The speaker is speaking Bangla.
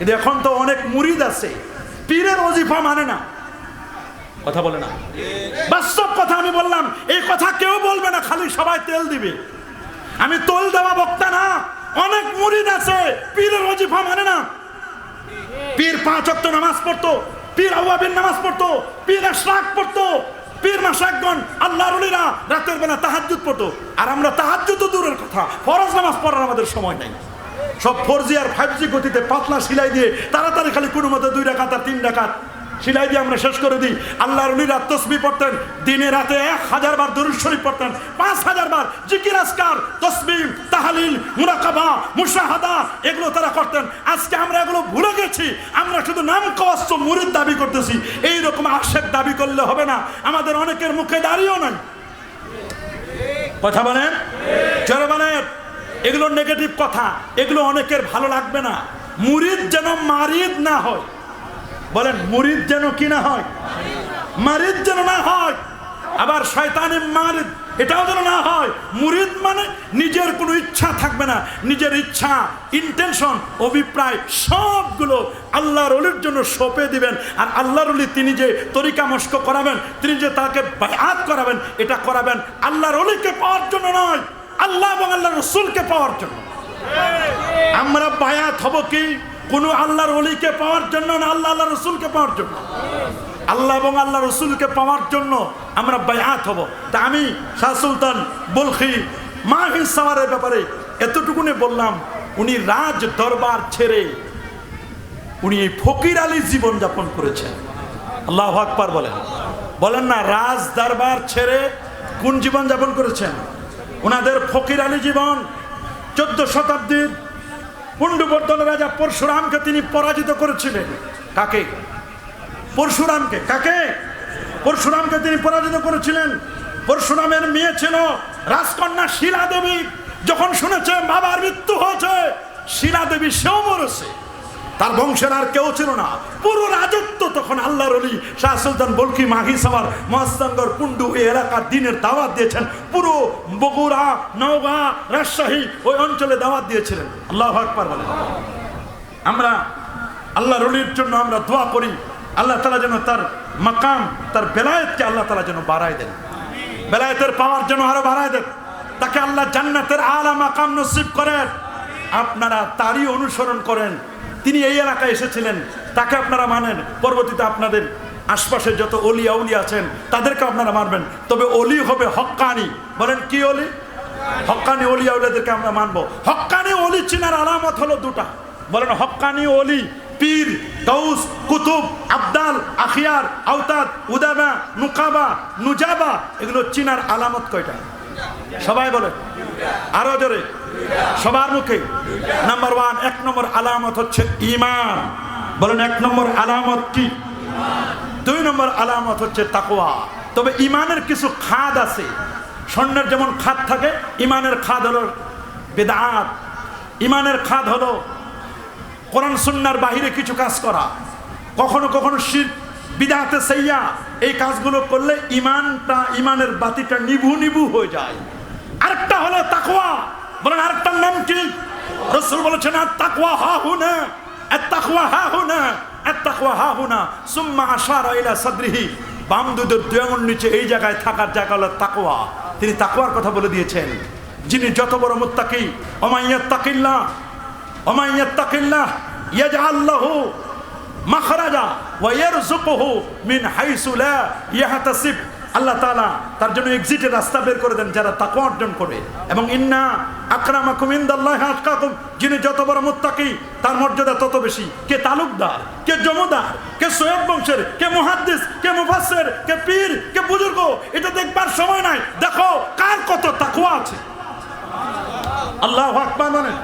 কিন্তু এখন তো অনেক মুরিদ আছে পীরের ওজিফা মানে না, কথা বলে না, বাস্তব কথা আমি বললাম। এই কথা কেউ বলবে না, খালি সবাই তেল দিবে। আমি তোল দেওয়া বক্তা না। অনেক মুরিদ আছে পীরের ওজিফা মানে না। পীর 5 ওয়াক্ত নামাজ পড়তো, পীর আওয়াবিন নামাজ পড়তো, পীর ইশরাক পড়তো, পীর মাশায়েখগণ আল্লাহর ওলিরা রাতের বেলা তাহাজ্জুদ পড়তো। আর আমরা তাহাজ্জুদ তো দূরের কথা, ফরজ নামাজ পড়ার আমাদের সময় নাই। সব 4G আর 5G গতিতে পাতলা সিলাই দিয়ে তাড়াতাড়ি খালি কোনো মতে 2 রাকাত আর 3 রাকাত সিলাই দিয়ে আমরা শেষ করে দিই। আল্লাহর ওলিরা তাসবিহ পড়তেন, দিনে রাতে 1000 বার দরুদ শরীফ পড়তেন, 5000 বার জিকির আজকার, তাসবিহ, তাহলিল, মুরাকাবা, মুশাহাদা এগুলো তারা করতেন। আজকে আমরা এগুলো ভুলে গেছি। আমরা শুধু নাম কওয়াস্ত মুরিদ দাবি করতেছি। এই রকম আশেক দাবি করলে হবে না। আমাদের অনেকের মুখে দাঁড়িয়েও নাই। কথা বলেন, জোরে বলেন। এগুলো নেগেটিভ কথা, এগুলো অনেকের ভালো লাগবে না। মুরিদ যেন মারিদ না হয়। বলেন, মুরিদ যেন কি না হয়, মারিদ যেন না হয়। আবার শয়তানি মারিদ এটাও যেন না হয়। মুরিদ মানে নিজের কোনো ইচ্ছা থাকবে না, নিজের ইচ্ছা, ইন্টেনশন, অভিপ্রায় সবগুলো আল্লাহর ওলির জন্য সঁপে দিবেন। আর আল্লাহর ওলি তিনি যে তরিকা মশক করাবেন, তিনি যে তাকে বায়াত করাবেন, এটা করাবেন আল্লাহর ওলিকে পাওয়ার জন্য নয়, আল্লাহ এবং আল্লাহর রাসূলকে পাওয়ার জন্য। আমরা বায়াত হব কি কোন আল্লাহর ওলিকে পাওয়ার জন্য না, আল্লাহ আল্লাহর রাসূলকে পাওয়ার জন্য। আল্লাহ এবং আল্লাহ রাসূলকে পাওয়ার জন্য আমরা বায়াত হব। তা আমি শাহ সুলতান বলখি মাহি সাওয়ারের ব্যাপারে এতটুকুনি বললাম। উনি রাজ দরবার ছেড়ে উনি ফকির আলী জীবন যাপন করেছেন। আল্লাহু আকবার বলেন, বলেন না। রাজ দরবার ছেড়ে কোন জীবন যাপন করেছেন? ওনাদের ফকির আলী জীবন। 14 শতাব্দীর পুণ্ড্রবর্ধন রাজা পরশুরামকে তিনি পরাজিত করেছিলেন। কাকে? পরশুরামকে। কাকে? পরশুরামকে তিনি পরাজিত করেছিলেন। পরশুরামের মেয়ে ছিল রাজকন্যা শিলা দেবী। যখন শুনেছে বাবার মৃত্যু হয়েছে, শিলা দেবী সেও মরেছে, তার বংশের আর কেউ ছিল না। পুরো রাজত্ব তখন আল্লাহর ওলি শাহ সুলতান বলখি মাহি সাওয়ার মহাস্থানগর পুন্ডু এই এলাকার দিনের দাওয়াত দিয়েছেন। পুরো বগুড়া, নওগাঁ, রাজশাহী ওই অঞ্চলে দাওয়াত দিয়েছিলেন। আল্লাহু আকবার বলেন। আমরা আল্লাহর ওলির জন্য আমরা দোয়া করি, আল্লাহ তাআলা যেন তার মাকাম, তার বেলায়েতকে আল্লাহ তাআলা যেন বাড়ায় দেন, বেলায়েতের পাওয়ার যেন আরো বাড়ায় দেন, তাকে আল্লাহ জান্নাতের আলা মাকাম নসিব করেন। আপনারা তারই অনুসরণ করেন। তিনি এই এলাকায় এসেছিলেন, তাকে আপনারা মানেন। পরবর্তীতে আপনাদের আশপাশে যত অলি আউলি আছেন তাদেরকে আপনারা মানবেন। তবে অলি হবে হক্কানি। বলেন কি অলি? হক্কানি অলি আউলিয়াদেরকে আমরা মানবো। হক্কানি অলি চিনার আলামত হলো 2টা। বলেন, হক্কানি অলি পীর, গাউস, কুতুব, আবদাল, আখিয়ার, আওতাদ, উদাবা, নুকাবা, নুজাবা এগুলো চিনার আলামত কয়টা? সবাই বলেন, আরো জোরে, সবার মুখে। নাম্বার 1, 1 নম্বর আলামত হচ্ছে ঈমান। বলেন 1 নম্বর আলামত কি? 2 নম্বর আলামত হচ্ছে তাকওয়া। তবে ঈমানের কিছু খাদ আছে। স্বর্ণের যেমন খাদ থাকে, ঈমানের খাদ হলো বিদআত। ঈমানের খাদ হলো কোরআন সুন্নাহর বাহিরে কিছু কাজ করা, কখনো কখনো শিরক, বিদআতে সাইয়্যা। এই কাজগুলো করলে ঈমানটা, ঈমানের বাতিটা নিভু নিভু হয়ে যায়। আরেকটা হলো তাকওয়া। বলেন আরেকটার নাম কি? রাসূল বলেছেন আত-তাকওয়া হা হুনা, আত-তাকওয়া হা হুনা, আত-তাকওয়া হা হুনা। সুম্মা আশারা ইলা সাদরিহি। বাম দুধের 2 আঙ্গুল নিচে এই জায়গায় থাকার জায়গা হলো তাকওয়া। তিনি তাকওয়ার কথা বলে দিয়েছেন। যিনি যত বড় মুত্তাকি, ওমাইয়াত্তাকিল্লাহ, ওমাইয়াত্তাকিল্লাহ ইয়াজআল লাহু মাখরাজা ওয়া ইয়ারযুকুহু মিন হাইসু লা ইয়াহতাসিব। আল্লাহ তাআলা তার জন্য এক্সিটের রাস্তা বের করে দেন যারা তাকওয়া অর্জন করে। এবং ইন্না আকরামাকুম ইনদাল্লাহি আতকাকুম। যিনি যত বড় মুত্তাকি তার মর্যাদা তত বেশি। কে তালুকদার, কে জমদার, কে সোয়েব বংশের, কে মুহাদ্দিস, কে মুফাসসির, কে পীর, কে বুজুর্গ, এটা দেখবার সময় নাই। দেখো কার কত তাকওয়া আছে। আল্লাহু আকবার বলেন।